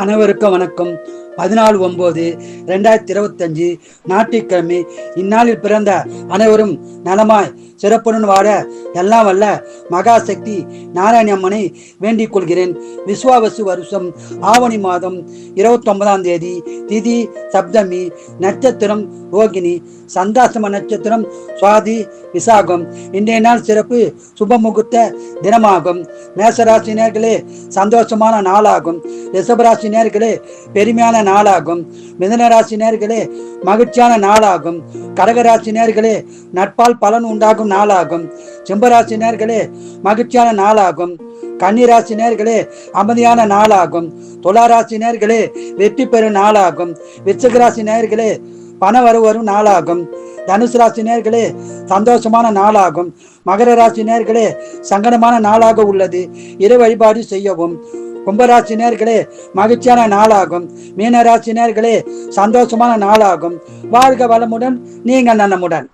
அனைவருக்கும் வணக்கம். 14/9/2025 ஞாயிற்றுக்கிழமை. இந்நாளில் பிறந்த அனைவரும் நலமாய் சிறப்புடன் வாழ எல்லாம் வல்ல மகாசக்தி நாராயணி அம்மனை வேண்டிக் கொள்கிறேன். விஸ்வாவசு வருஷம் ஆவணி மாதம் 29ஆம் தேதி, திதி சப்தமி, நட்சத்திரம் ரோகிணி, சந்தாசம நட்சத்திரம் சுவாதி விசாகம். இன்றைய நாள் சிறப்பு சுப முகூர்த்த தினமாகும். மேசராசினியர்களே சந்தோஷமான நாளாகும். ரிஷபராசினியர்களே பெருமையான நாளாகும். மிதுனராசினியர்களே மகிழ்ச்சியான நாளாகும். கடகராசினியர்களே நட்பால் பலன் உண்டாகும் நாளாகும். சிம்மராசினியர்களே மகிழ்ச்சியான நாளாகும். கன்னிராசினியர்களே அமைதியான நாளாகும். துளாராசினியர்களே வெற்றி பெறும் நாளாகும். விருச்சிகராசினியர்களே பண வரும் நாளாகும். தனுசு ராசினியர்களே சந்தோஷமான நாளாகும். மகர ராசினியர்களே சங்கடமான நாளாக உள்ளது, இறை வழிபாடு செய்யவும். கும்பராசினியர்களே மகிழ்ச்சியான நாளாகும். மீனராசினியர்களே சந்தோஷமான நாளாகும். வாழ்க வளமுடன், நீங்கள் நலமுடன்.